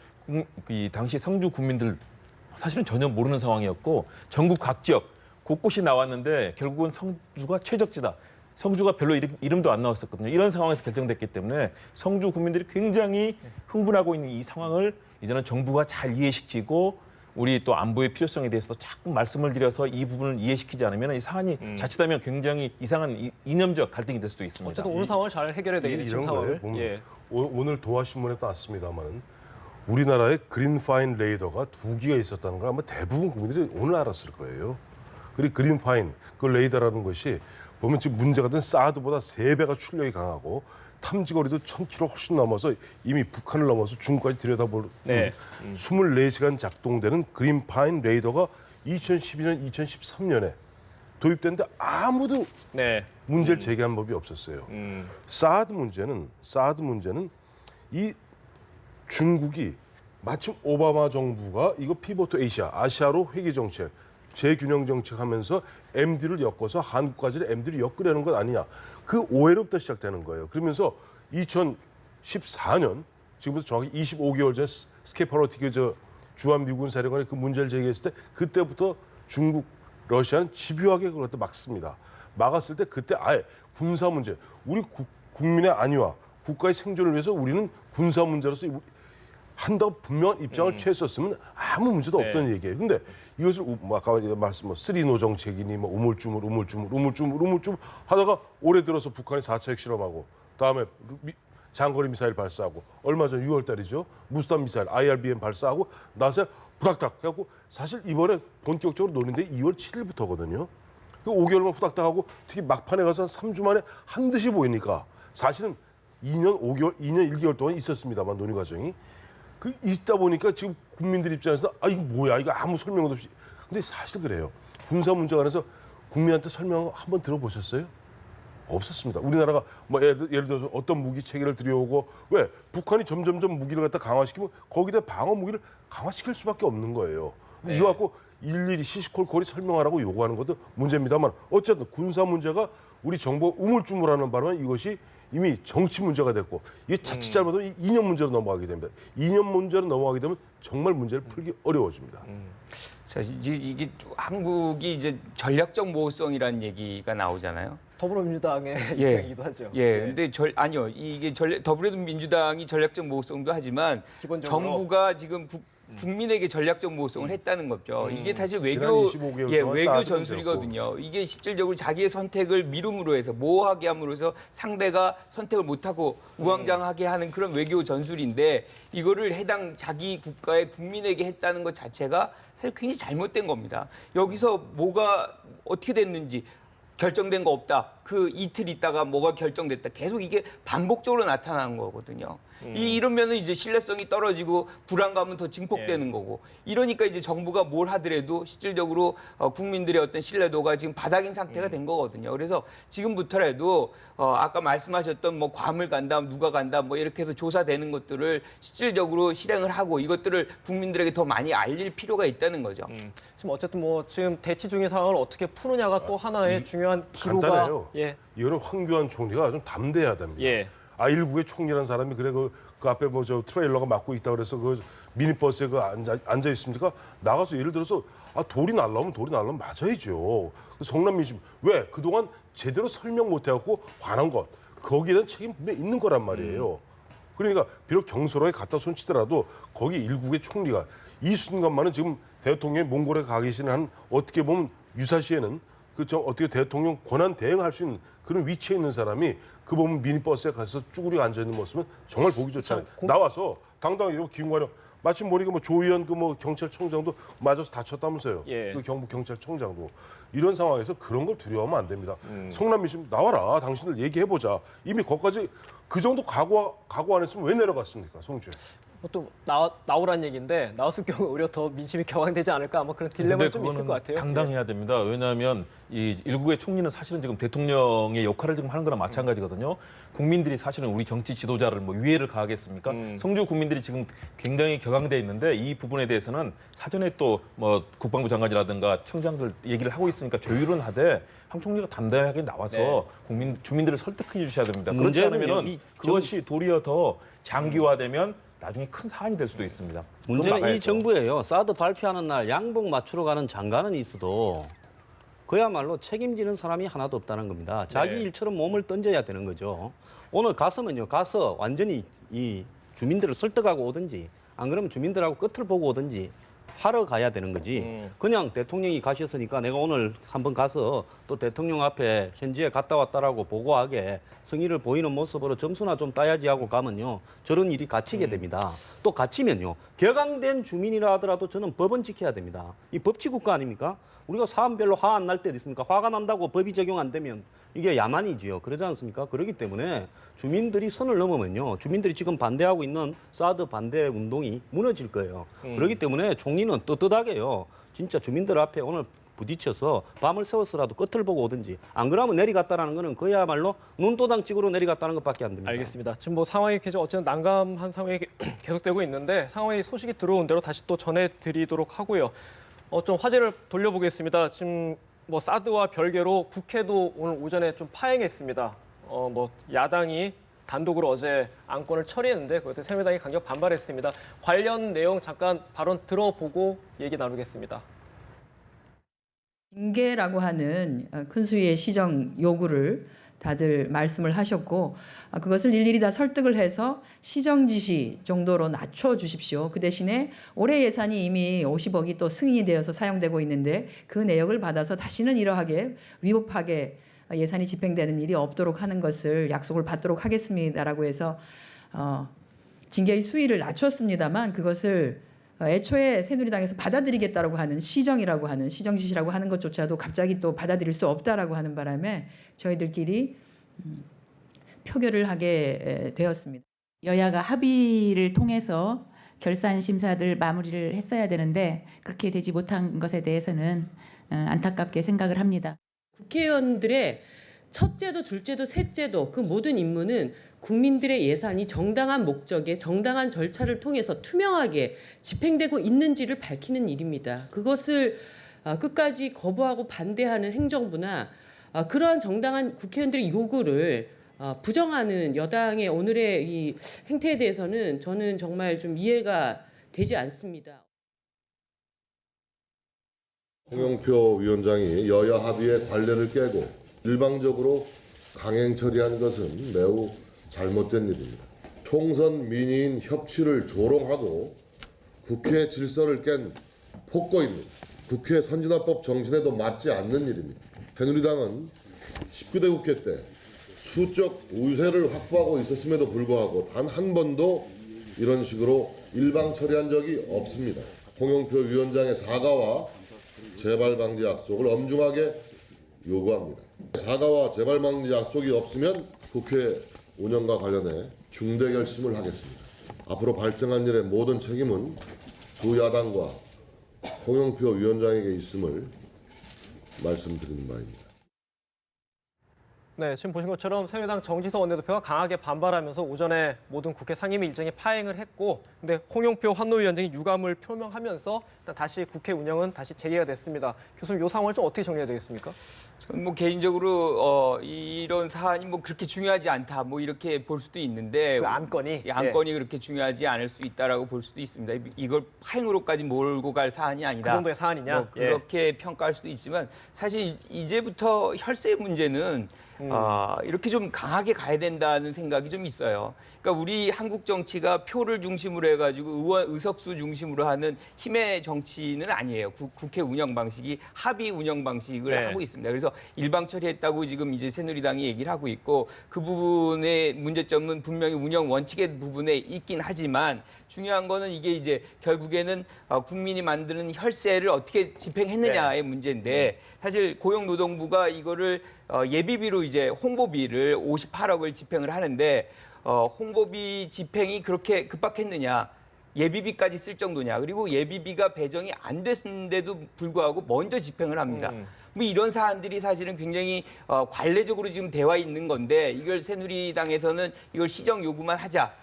이 당시 성주 국민들 사실은 전혀 모르는 상황이었고 전국 각 지역 곳곳이 나왔는데 결국은 성주가 최적지다. 성주가 별로 이름도 안 나왔었거든요. 이런 상황에서 결정됐기 때문에 성주 국민들이 굉장히 흥분하고 있는 이 상황을 이제는 정부가 잘 이해시키고 우리 또 안보의 필요성에 대해서도 자꾸 말씀을 드려서 이 부분을 이해시키지 않으면 이 사안이 자칫하면 굉장히 이상한 이념적 갈등이 될 수도 있습니다. 어쨌든 오늘 상황을 잘 해결해야 되겠네요. 이런 상황을. 거예요. 예. 오늘 도하신문에 나왔습니다만은 우리나라에 그린파인 레이더가 2기가 있었다는 걸 아마 대부분 국민들이 오늘 알았을 거예요. 그리고 그린파인 그 레이더라는 것이 보면 지금 문제가 된 사드보다 3배가 출력이 강하고 탐지거리도 1000km 훨씬 넘어서 이미 북한을 넘어서 중국까지 들여다볼 24시간 작동되는 그린파인 레이더가 2012년, 2013년에 도입됐는데 아무도 문제를 제기한 법이 없었어요. 사드 문제는 이 중국이 마침 오바마 정부가 이거 피보트 아시아로 회귀 정책, 재균형 정책하면서 MD를 엮어서 한국까지는 MD를 엮으려는 것 아니냐. 그 오해로부터 시작되는 거예요. 그러면서 2014년 지금부터 정확히 25개월 전에 스케파로티그 주한 미군 사령관이 그 문제를 제기했을 때 그때부터 중국, 러시아는 집요하게 그걸 막습니다. 막았을 때 그때 아예 군사 문제, 우리 국민의 안위와 국가의 생존을 위해서 우리는 군사 문제로서 한다고 분명한 입장을 취했었으면 아무 문제도 없던 얘기예요. 근데 이것을 아까 말씀 쓰리노 정책이니 뭐 우물쭈물 하다가 올해 들어서 북한이 4차 핵실험하고 다음에 장거리 미사일 발사하고 얼마 전 6월 달이죠. 무스탄 미사일 IRBM 발사하고 나서 부닥닥 해갖고 사실 이번에 본격적으로 노는데 2월 7일부터거든요. 그 5개월만 후닥닥하고 특히 막판에 가서 한 3주 만에 한 듯이 보이니까 사실은 2년 1개월 동안 있었습니다만 논의 과정이. 그 있다 보니까 지금 국민들 입장에서 이거 뭐야 이거 아무 설명도 없이 근데 사실 그래요. 군사 문제 관해서 국민한테 설명 한번 들어보셨어요? 없었습니다. 우리나라가 뭐 예를 들어서 어떤 무기 체계를 들여오고 왜 북한이 점점점 무기를 갖다 강화시키면 거기다 방어 무기를 강화시킬 수밖에 없는 거예요. 이거 갖고 일일이 시시콜콜이 설명하라고 요구하는 것도 문제입니다만 어쨌든 군사 문제가 우리 정부가 우물쭈물하는 바람에 이것이 이미 정치 문제가 됐고 이게 자칫 잘못하면 이념 문제로 넘어가게 됩니다. 이념 문제로 넘어가게 되면 정말 문제를 풀기 어려워집니다. 자, 이게 한국이 이제 전략적 모호성이라는 얘기가 나오잖아요. 더불어민주당의 입장이기도 하죠. 근데 아니요. 이게 더불어민주당이 전략적 모호성도 하지만 기본적으로. 정부가 지금 국민에게 전략적 모호성을 했다는 거죠. 이게 사실 외교 전술이거든요. 이게 실질적으로 자기의 선택을 미룸으로 해서 모호하게 함으로써 상대가 선택을 못하고 우왕좌왕하게 하는 그런 외교 전술인데 이거를 해당 자기 국가의 국민에게 했다는 것 자체가 사실 굉장히 잘못된 겁니다. 여기서 뭐가 어떻게 됐는지 결정된 거 없다. 그 이틀 있다가 뭐가 결정됐다. 계속 이게 반복적으로 나타나는 거거든요. 이러면은 이제 신뢰성이 떨어지고 불안감은 더 증폭되는 거고. 이러니까 이제 정부가 뭘 하더라도 실질적으로 국민들의 어떤 신뢰도가 지금 바닥인 상태가 된 거거든요. 그래서 지금부터라도 아까 말씀하셨던 뭐 괌을 간다, 누가 간다, 뭐 이렇게 해서 조사되는 것들을 실질적으로 실행을 하고 이것들을 국민들에게 더 많이 알릴 필요가 있다는 거죠. 지금 어쨌든 뭐 지금 대치 중인 상황을 어떻게 푸느냐가 또 하나의 중요한 기로가 간단해요. 이거는 황교안 총리가 좀 담대해야 됩니다. 일국의 총리라는 사람이 그래 그 앞에 뭐 저 트레일러가 막고 있다 그래서 그 미니버스에 그 앉아 있습니까? 나가서 예를 들어서 돌이 날라오면 맞아야죠. 성남 민심 왜 그동안 제대로 설명 못 해갖고 화난 것 거기에 대한 책임 분명히 있는 거란 말이에요. 그러니까 비록 경솔하게 갖다 손치더라도 거기 일국의 총리가 이 순간만은 지금 대통령이 몽골에 가 계시는 한 어떻게 보면 유사시에는 어떻게 대통령 권한 대행할 수 있는 그런 위치에 있는 사람이 그 보면 미니버스에 가서 쭈그리고 앉아 있는 모습은 정말 보기 좋지 않아요. 나와서 당당히 김관영 마침 보니까 뭐 조의원 그 뭐 경찰청장도 맞아서 다쳤다면서요. 예. 그 경북 경찰청장도 이런 상황에서 그런 걸 두려워하면 안 됩니다. 성남 민심 나와라. 당신들 얘기해 보자. 이미 거기까지 그 정도 각오 안 했으면 왜 내려갔습니까, 성주에? 또 나오란 얘기인데 나왔을 경우 오히려 더 민심이 격앙되지 않을까 아마 그런 딜레마가 좀 있을 것 같아요. 당당해야 됩니다. 왜냐하면 이 일국의 총리는 사실은 지금 대통령의 역할을 지금 하는 거랑 마찬가지거든요. 국민들이 사실은 우리 정치 지도자를 뭐 위해를 가하겠습니까? 성주 국민들이 지금 굉장히 격앙돼 있는데 이 부분에 대해서는 사전에 또 뭐 국방부 장관이라든가 청장들 얘기를 하고 있으니까 조율은 하되 황 총리가 담대하게 나와서 주민들을 설득해 주셔야 됩니다. 그렇지 않으면 그것이 도리어 더 장기화되면 나중에 큰 사안이 될 수도 있습니다. 문제는 이 정부예요. 사드 발표하는 날 양복 맞추러 가는 장관은 있어도 그야말로 책임지는 사람이 하나도 없다는 겁니다. 자기 일처럼 몸을 던져야 되는 거죠. 오늘 가서 완전히 이 주민들을 설득하고 오든지 안 그러면 주민들하고 끝을 보고 오든지 하러 가야 되는 거지. 그냥 대통령이 가셨으니까 내가 오늘 한번 가서 또 대통령 앞에 현지에 갔다 왔다라고 보고하게 성의를 보이는 모습으로 점수나 좀 따야지 하고 가면요. 저런 일이 갇히게 됩니다. 또 갇히면요. 격앙된 주민이라 하더라도 저는 법은 지켜야 됩니다. 이 법치국가 아닙니까? 우리가 사안별로 화 안 날 때도 있으니까 화가 난다고 법이 적용 안 되면 이게 야만이지요. 그러지 않습니까? 그렇기 때문에 주민들이 선을 넘으면요. 주민들이 지금 반대하고 있는 사드 반대 운동이 무너질 거예요. 그렇기 때문에 총리는 떳떳하게요. 진짜 주민들 앞에 오늘 부딪혀서 밤을 새워서라도 끝을 보고 오든지 안 그러면 내려갔다라는 거는 그야말로 눈도장 찍으로 내려갔다는 것밖에 안 됩니다. 알겠습니다. 지금 뭐 상황이 계속 어쨌든 난감한 상황이 계속되고 있는데 상황이 소식이 들어온 대로 다시 또 전해드리도록 하고요. 좀 화제를 돌려보겠습니다. 지금 뭐 사드와 별개로 국회도 오늘 오전에 좀 파행했습니다. 뭐 야당이 단독으로 어제 안건을 처리했는데 그것에 새누리당이 강력 반발했습니다. 관련 내용 잠깐 발언 들어보고 얘기 나누겠습니다. 징계라고 하는 큰 수위의 시정 요구를 다들 말씀을 하셨고 그것을 일일이 다 설득을 해서 시정 지시 정도로 낮춰 주십시오. 그 대신에 올해 예산이 이미 50억이 또 승인이 되어서 사용되고 있는데 그 내역을 받아서 다시는 이러하게 위법하게 예산이 집행되는 일이 없도록 하는 것을 약속을 받도록 하겠습니다라고 해서 징계의 수위를 낮췄습니다만 그것을 애초에 새누리당에서 받아들이겠다라고 하는 시정이라고 하는 시정 지시라고 하는 것조차도 갑자기 또 받아들일 수 없다라고 하는 바람에 저희들끼리 표결을 하게 되었습니다. 여야가 합의를 통해서 결산 심사들 마무리를 했어야 되는데 그렇게 되지 못한 것에 대해서는 안타깝게 생각을 합니다. 국회의원들의 첫째도 둘째도 셋째도 그 모든 임무는 국민들의 예산이 정당한 목적에 정당한 절차를 통해서 투명하게 집행되고 있는지를 밝히는 일입니다. 그것을 끝까지 거부하고 반대하는 행정부나 그러한 정당한 국회의원들의 요구를 부정하는 여당의 오늘의 이 행태에 대해서는 저는 정말 좀 이해가 되지 않습니다. 홍영표 위원장이 여야 합의의 관례를 깨고 일방적으로 강행 처리한 것은 매우 잘못된 일입니다. 총선 민의인 협치를 조롱하고 국회 질서를 깬 폭거입니다. 국회 선진화법 정신에도 맞지 않는 일입니다. 새누리당은 19대 국회 때 수적 우세를 확보하고 있었음에도 불구하고 단 한 번도 이런 식으로 일방 처리한 적이 없습니다. 홍영표 위원장의 사과와 재발 방지 약속을 엄중하게 요구합니다. 사과와 재발 방지 약속이 없으면 국회 운영과 관련해 중대 결심을 하겠습니다. 앞으로 발생한 일의 모든 책임은 두 야당과 홍영표 위원장에게 있음을 말씀드리는 바입니다. 네, 지금 보신 것처럼 새누리당 정지석 원내대표가 강하게 반발하면서 오전에 모든 국회 상임위 일정이 파행을 했고 근데 홍영표 환노위원장이 유감을 표명하면서 일단 다시 국회 운영은 다시 재개가 됐습니다. 교수님, 이 상황을 좀 어떻게 정리해야 되겠습니까? 뭐 개인적으로 이런 사안이 뭐 그렇게 중요하지 않다 뭐 이렇게 볼 수도 있는데 그 안건이 안건이 그렇게 중요하지 않을 수 있다라고 볼 수도 있습니다. 이걸 파행으로까지 몰고 갈 사안이 아니다. 그 정도의 사안이냐? 뭐 그렇게 평가할 수도 있지만 사실 이제부터 혈세 문제는 이렇게 좀 강하게 가야 된다는 생각이 좀 있어요. 그러니까 우리 한국 정치가 표를 중심으로 해가지고 의석수 중심으로 하는 힘의 정치는 아니에요. 국회 운영 방식이 합의 운영 방식을 하고 있습니다. 그래서 일방 처리했다고 지금 이제 새누리당이 얘기를 하고 있고 그 부분의 문제점은 분명히 운영 원칙의 부분에 있긴 하지만 중요한 거는 이게 이제 결국에는 국민이 만드는 혈세를 어떻게 집행했느냐의 문제인데 사실 고용노동부가 이거를 예비비로 이제 홍보비를 58억을 집행을 하는데 홍보비 집행이 그렇게 급박했느냐? 예비비까지 쓸 정도냐? 그리고 예비비가 배정이 안 됐는데도 불구하고 먼저 집행을 합니다. 뭐 이런 사안들이 사실은 굉장히 관례적으로 지금 되어 있는 건데 이걸 새누리당에서는 이걸 시정 요구만 하자.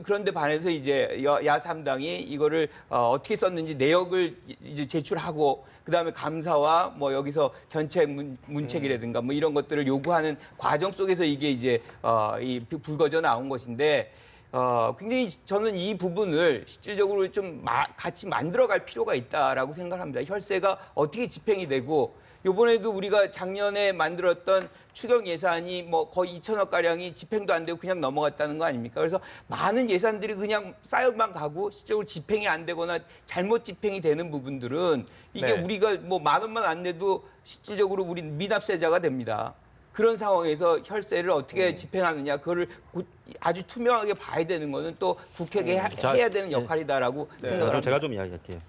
그런데 반해서 이제 야3당이 이거를 어떻게 썼는지 내역을 이제 제출하고 그다음에 감사와 뭐 여기서 견책 문책이라든가 뭐 이런 것들을 요구하는 과정 속에서 이게 이제 이 불거져 나온 것인데 굉장히 저는 이 부분을 실질적으로 좀 같이 만들어갈 필요가 있다라고 생각합니다. 혈세가 어떻게 집행이 되고 이번에도 우리가 작년에 만들었던 추경 예산이 뭐 거의 2천억 가량이 집행도 안 되고 그냥 넘어갔다는 거 아닙니까? 그래서 많은 예산들이 그냥 쌓여만 가고 실제로 집행이 안 되거나 잘못 집행이 되는 부분들은 이게 우리가 뭐 10,000원만 안 내도 실질적으로 우리 미납세자가 됩니다. 그런 상황에서 혈세를 어떻게 집행하느냐 그거를 아주 투명하게 봐야 되는 거는 또 국회가 해야 되는 역할이다라고 생각합니다. 제가 좀 이야기할게요.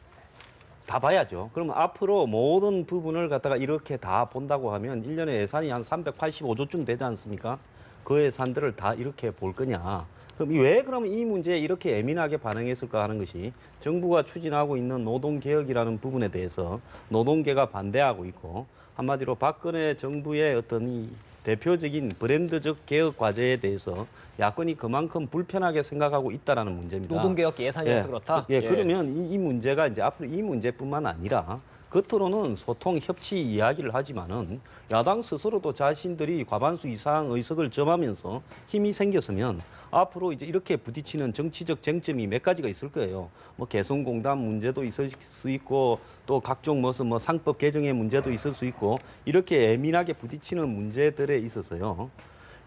다 봐야죠. 그러면 앞으로 모든 부분을 갖다가 이렇게 다 본다고 하면 1년에 예산이 한 385조쯤 되지 않습니까? 그 예산들을 다 이렇게 볼 거냐. 그럼 왜 그러면 이 문제에 이렇게 예민하게 반응했을까 하는 것이 정부가 추진하고 있는 노동개혁이라는 부분에 대해서 노동계가 반대하고 있고 한마디로 박근혜 정부의 어떤 이 대표적인 브랜드적 개혁 과제에 대해서 야권이 그만큼 불편하게 생각하고 있다라는 문제입니다. 노동개혁 예산이라서 그렇다? 그러면 이 문제가 이제 앞으로 이 문제뿐만 아니라 겉으로는 소통, 협치 이야기를 하지만은 야당 스스로도 자신들이 과반수 이상 의석을 점하면서 힘이 생겼으면 앞으로 이제 이렇게 부딪히는 정치적 쟁점이 몇 가지가 있을 거예요. 뭐 개성공단 문제도 있을 수 있고 또 각종 무슨 뭐 상법 개정의 문제도 있을 수 있고 이렇게 예민하게 부딪히는 문제들에 있어서요.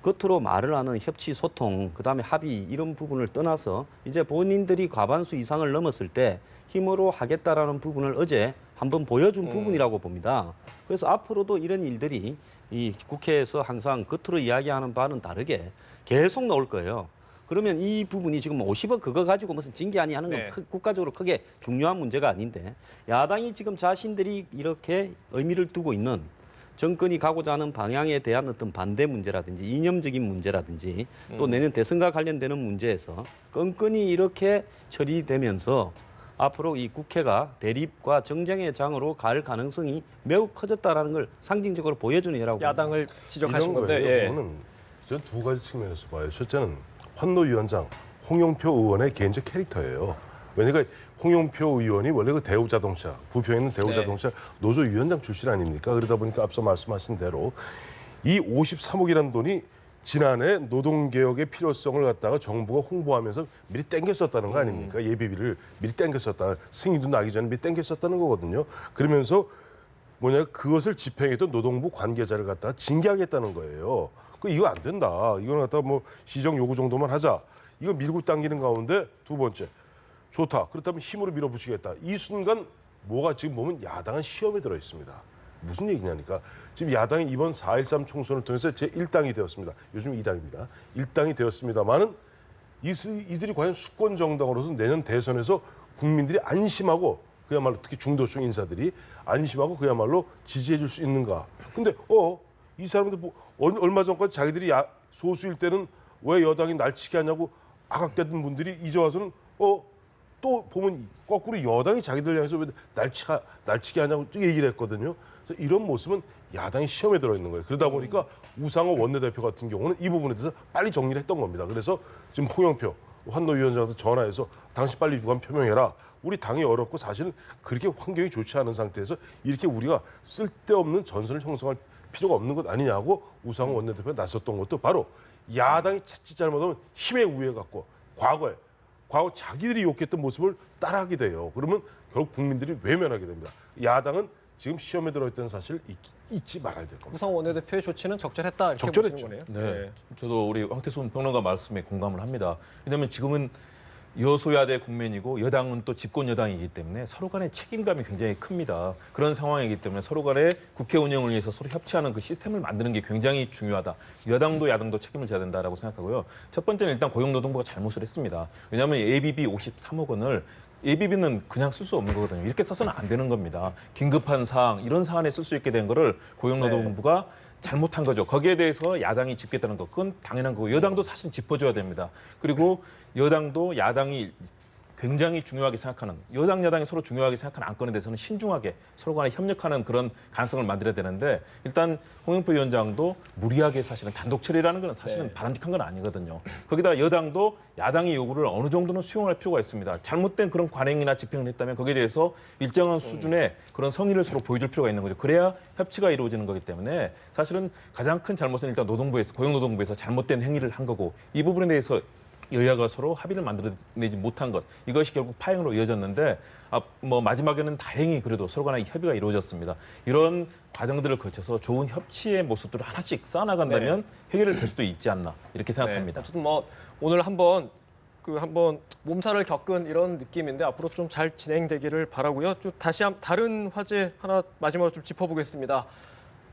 겉으로 말을 하는 협치, 소통, 그다음에 합의 이런 부분을 떠나서 이제 본인들이 과반수 이상을 넘었을 때 힘으로 하겠다라는 부분을 어제 한번 보여준 부분이라고 봅니다. 그래서 앞으로도 이런 일들이 이 국회에서 항상 겉으로 이야기하는 바는 다르게 계속 나올 거예요. 그러면 이 부분이 지금 50억 그거 가지고 무슨 징계 아니 하는 건 국가적으로 크게 중요한 문제가 아닌데 야당이 지금 자신들이 이렇게 의미를 두고 있는 정권이 가고자 하는 방향에 대한 어떤 반대 문제라든지 이념적인 문제라든지 또 내년 대선과 관련되는 문제에서 끈끈이 이렇게 처리되면서 앞으로 이 국회가 대립과 정쟁의 장으로 갈 가능성이 매우 커졌다라는 걸 상징적으로 보여주는 예라고 야당을 지적하신 이런 건데 거예요. 저는 두 가지 측면에서 봐요. 첫째는 환노위원장 홍영표 의원의 개인적 캐릭터예요. 왜냐하면 홍영표 의원이 원래 그 대우자동차, 부평에 있는 대우자동차 노조위원장 출신 아닙니까? 그러다 보니까 앞서 말씀하신 대로 이 53억이라는 돈이 지난해 노동개혁의 필요성을 갖다가 정부가 홍보하면서 미리 땡겼었다는 거 아닙니까? 예비비를 미리 땡겼었다. 승인도 나기 전에 미리 땡겼었다는 거거든요. 그러면서 그것을 집행했던 노동부 관계자를 갖다가 징계하겠다는 거예요. 이거 안 된다. 이거는 갖다가 뭐 시정 요구 정도만 하자. 이거 밀고 당기는 가운데 두 번째. 좋다. 그렇다면 힘으로 밀어붙이겠다. 이 순간 뭐가 지금 보면 야당은 시험에 들어 있습니다. 무슨 얘기냐니까. 지금 야당이 이번 4.13 총선을 통해서 제1당이 되었습니다. 요즘 2당입니다. 1당이 되었습니다만은 이들이 과연 수권 정당으로서 내년 대선에서 국민들이 안심하고 그야말로 특히 중도층 인사들이 안심하고 그야말로 지지해 줄 수 있는가. 근데 이 사람들 얼마 전까지 자기들이 소수일 때는 왜 여당이 날치기 하냐고 아각대던 분들이 이제 와서는 또 보면 거꾸로 여당이 자기들 향해서 왜 날치기 하냐고 또 얘기를 했거든요. 그래서 이런 모습은 야당이 시험에 들어있는 거예요. 그러다 보니까 우상호 원내대표 같은 경우는 이 부분에 대해서 빨리 정리를 했던 겁니다. 그래서 지금 홍영표 환노위원장한테 전화해서 당신 빨리 유감 표명해라. 우리 당이 어렵고 사실은 그렇게 환경이 좋지 않은 상태에서 이렇게 우리가 쓸데없는 전선을 형성할 필요가 없는 것 아니냐고 우상호 원내대표가 나섰던 것도 바로 야당이 자칫 잘못하면 힘에 우회해갖고 과거 자기들이 욕했던 모습을 따라하게 돼요. 그러면 결국 국민들이 외면하게 됩니다. 야당은 지금 시험에 들어있다는 사실을 잊지 말아야 될 겁니다. 우상호 원내대표의 조치는 적절했다 이렇게 적절했죠. 보시는 거네요. 네, 저도 우리 황태순 평론가 말씀에 공감을 합니다. 왜냐하면 지금은 여소야대 국면이고 여당은 또 집권 여당이기 때문에 서로 간의 책임감이 굉장히 큽니다. 그런 상황이기 때문에 서로 간의 국회 운영을 위해서 서로 협치하는 그 시스템을 만드는 게 굉장히 중요하다. 여당도 야당도 책임을 져야 된다라고 생각하고요. 첫 번째는 일단 고용노동부가 잘못을 했습니다. 왜냐하면 ABB 53억 원을 ABB는 그냥 쓸 수 없는 거거든요. 이렇게 써서는 안 되는 겁니다. 긴급한 사항, 이런 사안에 쓸 수 있게 된 거를 고용노동부가 잘못한 거죠. 거기에 대해서 야당이 짚겠다는 것, 그건 당연한 거고 여당도 사실 짚어줘야 됩니다. 그리고 여당도 야당이 굉장히 중요하게 생각하는, 여당 야당이 서로 중요하게 생각하는 안건에 대해서는 신중하게 서로 간에 협력하는 그런 가능성을 만들어야 되는데 일단 홍영표 위원장도 무리하게 사실은 단독 처리라는 건 사실은 바람직한 건 아니거든요. 거기다 여당도 야당의 요구를 어느 정도는 수용할 필요가 있습니다. 잘못된 그런 관행이나 집행을 했다면 거기에 대해서 일정한 수준의 그런 성의를 서로 보여줄 필요가 있는 거죠. 그래야 협치가 이루어지는 거기 때문에 사실은 가장 큰 잘못은 일단 노동부에서, 고용노동부에서 잘못된 행위를 한 거고 이 부분에 대해서 여야가 서로 합의를 만들어내지 못한 것, 이것이 결국 파행으로 이어졌는데 마지막에는 다행히 그래도 서로 간의 협의가 이루어졌습니다. 이런 과정들을 거쳐서 좋은 협치의 모습들을 하나씩 쌓아나간다면 해결이 될 수도 있지 않나 이렇게 생각합니다. 어쨌든 오늘 한번 몸살을 겪은 이런 느낌인데 앞으로 좀 잘 진행되기를 바라고요. 좀 다시 다른 화제 하나 마지막으로 좀 짚어보겠습니다.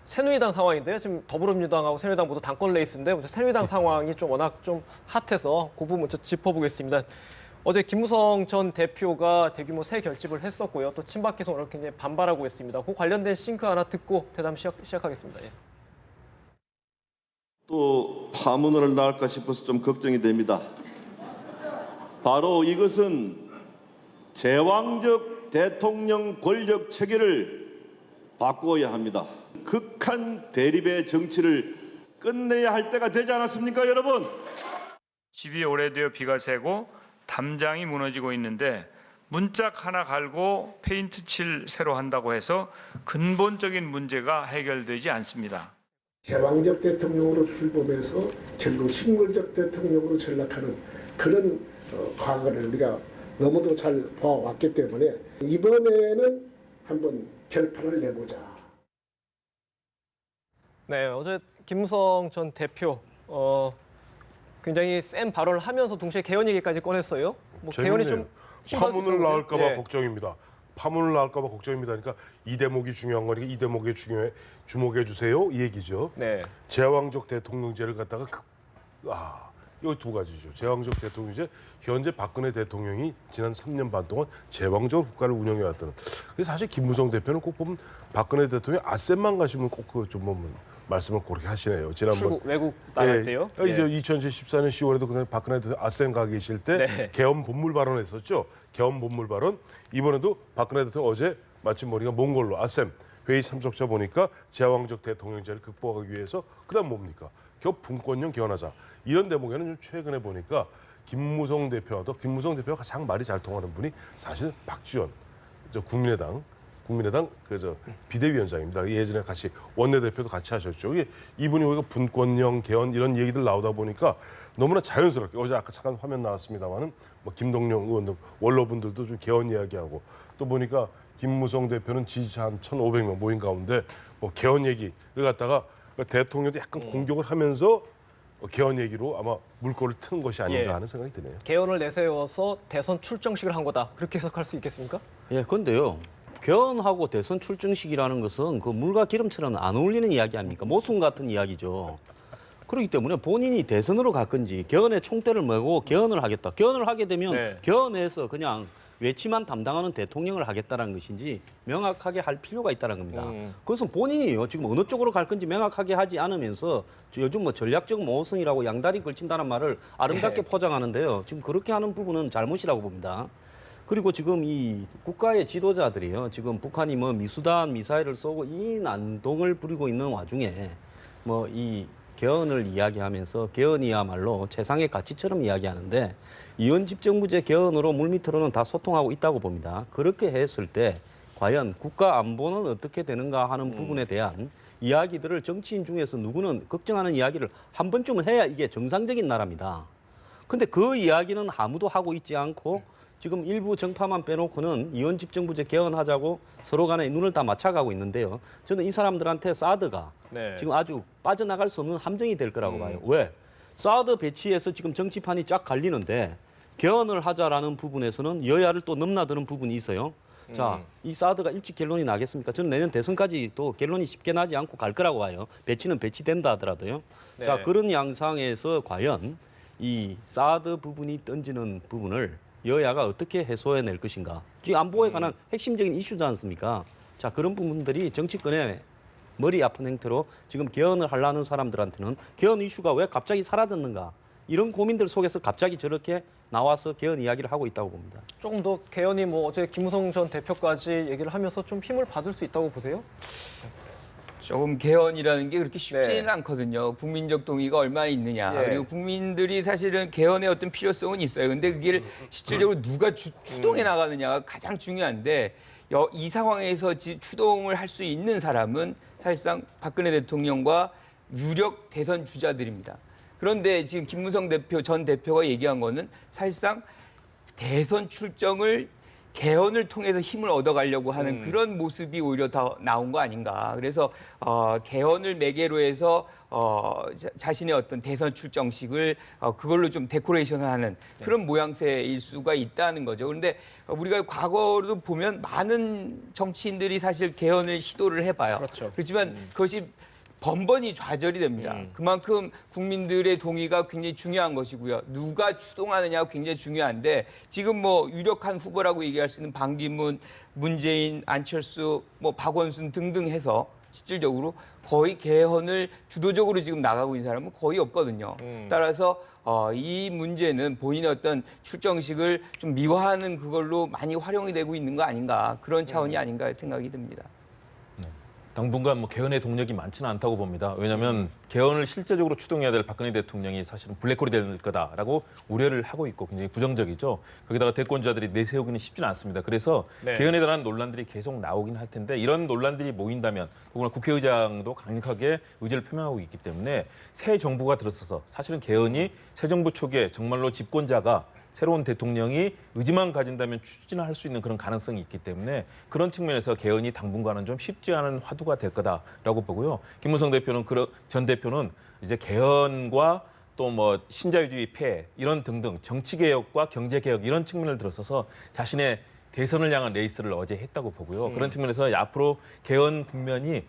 새누리당 상황인데요. 지금 더불어민주당하고 새누리당 모두 당권 레이스인데 새누리당 상황이 좀 워낙 좀 핫해서 그 부분 먼저 짚어보겠습니다. 어제 김무성 전 대표가 대규모 새 결집을 했었고요. 또 친박계에서 오늘 굉장히 반발하고 있습니다. 그 관련된 싱크 하나 듣고 대담 시작하겠습니다. 예. 또 파문을 낳을까 싶어서 좀 걱정이 됩니다. 바로 이것은 제왕적 대통령 권력 체계를 바꾸어야 합니다. 극한 대립의 정치를 끝내야 할 때가 되지 않았습니까, 여러분? 집이 오래되어 비가 새고 담장이 무너지고 있는데 문짝 하나 갈고 페인트 칠 새로 한다고 해서 근본적인 문제가 해결되지 않습니다. 제왕적 대통령으로 출범해서 결국 식물적 대통령으로 전락하는 그런 과거를 우리가 너무도 잘 봐왔기 때문에 이번에는 한번 결판을 내보자. 네, 어제 김무성 전 대표 굉장히 센 발언을 하면서 동시에 개헌 얘기까지 꺼냈어요. 개헌이 좀 파문을 낳을까 봐 걱정입니다. 파문을 낳을까 봐 걱정입니다. 그러니까 이 대목이 중요한 거니까 이 대목에 주목해 주세요. 이 얘기죠. 네. 제왕적 대통령제를 갖다가 이 두 가지죠. 제왕적 대통령제, 현재 박근혜 대통령이 지난 3년 반 동안 제왕적으로 국가를 운영해 왔다는. 그래서 사실 김무성 대표는 꼭 보면 박근혜 대통령 아셈만 가시면 꼭 좀 말씀을 그렇게 하시네요. 지난번 외국 나갈 때요. 이제 2014년 10월에도 그냥 박근혜 대통령 아셈 가 계실 때 개헌 본물 발언했었죠. 개헌 본물 발언. 이번에도 박근혜 대통령 어제 마침 보니까 몽골로 아셈 회의 참석자 보니까 제왕적 대통령제를 극복하기 위해서 그다음 뭡니까? 분권형 개헌하자. 이런 대목에는 좀 최근에 보니까 김무성 대표가 가장 말이 잘 통하는 분이 사실 박지원 국민의당 비대위원장입니다. 예전에 같이 원내대표도 같이 하셨죠. 이분이 우리가 분권형 개헌 이런 얘기들 나오다 보니까 너무나 자연스럽게 어제 아까 잠깐 화면 나왔습니다만은 김동영 의원 등 원로분들도 좀 개헌 이야기하고 또 보니까 김무성 대표는 지지자 한 1,500명 모인 가운데 개헌 얘기를 갖다가 대통령도 약간 공격을 하면서 개헌 얘기로 아마 물꼬를 트는 것이 아닌가 하는 생각이 드네요. 개헌을 내세워서 대선 출정식을 한 거다. 그렇게 해석할 수 있겠습니까? 예, 근데요. 개헌하고 대선 출정식이라는 것은 그 물과 기름처럼 안 어울리는 이야기 아닙니까? 모순 같은 이야기죠. 그렇기 때문에 본인이 대선으로 갈 건지 개헌의 총대를 메고 개헌을 하겠다. 개헌을 하게 되면 개헌에서 그냥 외치만 담당하는 대통령을 하겠다는 것인지 명확하게 할 필요가 있다는 겁니다. 그것은 본인이요. 지금 어느 쪽으로 갈 건지 명확하게 하지 않으면서 요즘 전략적 모호성이라고 양다리 걸친다는 말을 아름답게 포장하는데요. 지금 그렇게 하는 부분은 잘못이라고 봅니다. 그리고 지금 이 국가의 지도자들이요. 지금 북한이 미수단 미사일을 쏘고 이 난동을 부리고 있는 와중에 이 개헌을 이야기하면서 개헌이야말로 최상의 가치처럼 이야기하는데 이원 집정부제 개헌으로 물밑으로는 다 소통하고 있다고 봅니다. 그렇게 했을 때 과연 국가 안보는 어떻게 되는가 하는 부분에 대한 이야기들을 정치인 중에서 누구는 걱정하는 이야기를 한 번쯤은 해야 이게 정상적인 나라입니다. 근데 그 이야기는 아무도 하고 있지 않고 지금 일부 정파만 빼놓고는 이원 집정부제 개헌하자고 서로 간에 눈을 다 맞춰가고 있는데요. 저는 이 사람들한테 사드가 지금 아주 빠져나갈 수 없는 함정이 될 거라고 봐요. 왜? 사드 배치에서 지금 정치판이 쫙 갈리는데 개헌을 하자라는 부분에서는 여야를 또 넘나드는 부분이 있어요. 자, 이 사드가 일찍 결론이 나겠습니까? 저는 내년 대선까지 또 결론이 쉽게 나지 않고 갈 거라고 봐요. 배치는 배치된다 하더라도요. 자, 그런 양상에서 과연 이 사드 부분이 던지는 부분을 여야가 어떻게 해소해낼 것인가. 지금 안보에 관한 핵심적인 이슈지 않습니까? 자, 그런 부분들이 정치권의 머리 아픈 행태로 지금 개헌을 하려는 사람들한테는 개헌 이슈가 왜 갑자기 사라졌는가. 이런 고민들 속에서 갑자기 저렇게 나와서 개헌 이야기를 하고 있다고 봅니다. 조금 더 개헌이 뭐 어제 김무성 전 대표까지 얘기를 하면서 좀 힘을 받을 수 있다고 보세요? 조금 개헌이라는 게 그렇게 쉽지는 않거든요. 국민적 동의가 얼마나 있느냐. 그리고 국민들이 사실은 개헌의 어떤 필요성은 있어요. 근데 그게 실질적으로 누가 추동해 나가느냐가 가장 중요한데 이 상황에서 추동을 할 수 있는 사람은 사실상 박근혜 대통령과 유력 대선 주자들입니다. 그런데 지금 김무성 전 대표가 얘기한 거는 사실상 대선 출정을 개헌을 통해서 힘을 얻어가려고 하는 그런 모습이 오히려 더 나온 거 아닌가. 그래서 개헌을 매개로 해서 자신의 어떤 대선 출정식을 그걸로 좀 데코레이션을 하는 그런 모양새일 수가 있다는 거죠. 그런데 우리가 과거로도 보면 많은 정치인들이 사실 개헌을 시도를 해봐요. 그렇지만 그것이 번번이 좌절이 됩니다. 그만큼 국민들의 동의가 굉장히 중요한 것이고요. 누가 추동하느냐가 굉장히 중요한데 지금 뭐 유력한 후보라고 얘기할 수 있는 반기문, 문재인, 안철수, 뭐 박원순 등등 해서 실질적으로 거의 개헌을 주도적으로 지금 나가고 있는 사람은 거의 없거든요. 따라서 이 문제는 본인의 어떤 출정식을 좀 미화하는 그걸로 많이 활용이 되고 있는 거 아닌가. 그런 차원이 아닌가 생각이 듭니다. 당분간 뭐 개헌의 동력이 많지는 않다고 봅니다. 왜냐하면 개헌을 실제적으로 추동해야 될 박근혜 대통령이 사실은 블랙홀이 될 거다라고 우려를 하고 있고 굉장히 부정적이죠. 거기다가 대권자들이 내세우기는 쉽지는 않습니다. 그래서 개헌에 대한 논란들이 계속 나오긴 할 텐데 이런 논란들이 모인다면 더구나 국회의장도 강력하게 의지를 표명하고 있기 때문에 새 정부가 들어서서 사실은 개헌이 새 정부 초기에 정말로 집권자가 새로운 대통령이 의지만 가진다면 추진할 수 있는 그런 가능성이 있기 때문에 그런 측면에서 개헌이 당분간은 좀 쉽지 않은 화두가 될 거다라고 보고요. 김무성 대표는 전 대표는 이제 개헌과 또 뭐 신자유주의 폐해 이런 등등 정치 개혁과 경제 개혁 이런 측면을 들어서서 자신의 대선을 향한 레이스를 어제 했다고 보고요. 그런 측면에서 앞으로 개헌 국면이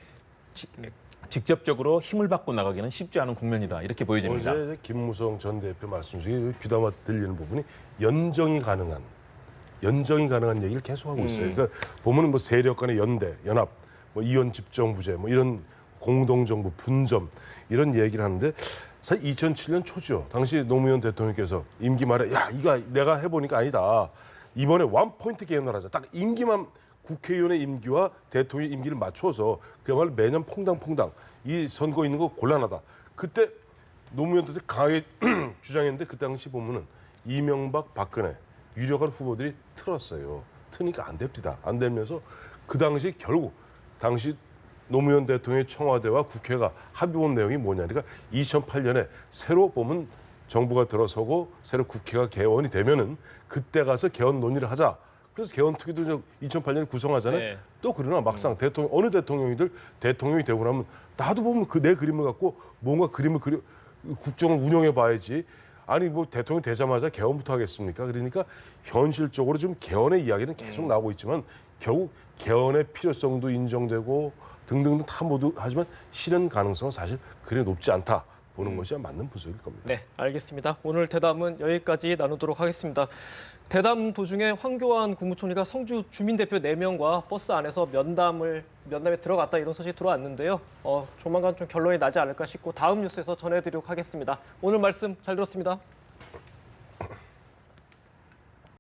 직접적으로 힘을 받고 나가기는 쉽지 않은 국면이다. 이렇게 보여집니다. 어제 김무성 전 대표 말씀 중에 귀담아 들리는 부분이 연정이 가능한 얘기를 계속하고 있어요. 그러니까 보면 뭐 세력 간의 연대, 연합, 뭐 이원 집정부제, 뭐 이런 공동정부, 분점 이런 얘기를 하는데 사실 2007년 초죠. 당시 노무현 대통령께서 임기 말에 야 이거 내가 해보니까 아니다. 이번에 원포인트 개헌을 하자. 딱 임기만 국회의원의 임기와 대통령의 임기를 맞춰서 그야말로 매년 퐁당퐁당 이 선거 있는 거 곤란하다. 그때 노무현 대통령이 강하게 주장했는데 그 당시 보면은 이명박, 박근혜 유력한 후보들이 틀었어요. 트니까 안 됩니다. 안 되면서 그 당시 결국 당시 노무현 대통령의 청와대와 국회가 합의본 내용이 뭐냐니까 2008년에 새로 보면 정부가 들어서고 새로 국회가 개원이 되면은 그때 가서 개헌 논의를 하자. 그래서 개헌특위도 2008년에 구성하잖아요. 또 그러나 막상 어느 대통령이들 대통령이 되고 나면 나도 보면 내 그림을 갖고 뭔가 그림을 국정을 운영해 봐야지. 아니 뭐 대통령 되자마자 개헌부터 하겠습니까? 그러니까 현실적으로 좀 개헌의 이야기는 계속 나오고 있지만 결국 개헌의 필요성도 인정되고 등등등 다 모두 하지만 실현 가능성은 사실 그리 높지 않다. 보는 것이 맞는 분석일 겁니다. 네, 알겠습니다. 오늘 대담은 여기까지 나누도록 하겠습니다. 대담 도중에 황교안 국무총리가 성주 주민대표 4명과 버스 안에서 면담에 들어갔다 이런 소식이 들어왔는데요. 조만간 좀 결론이 나지 않을까 싶고 다음 뉴스에서 전해드리도록 하겠습니다. 오늘 말씀 잘 들었습니다.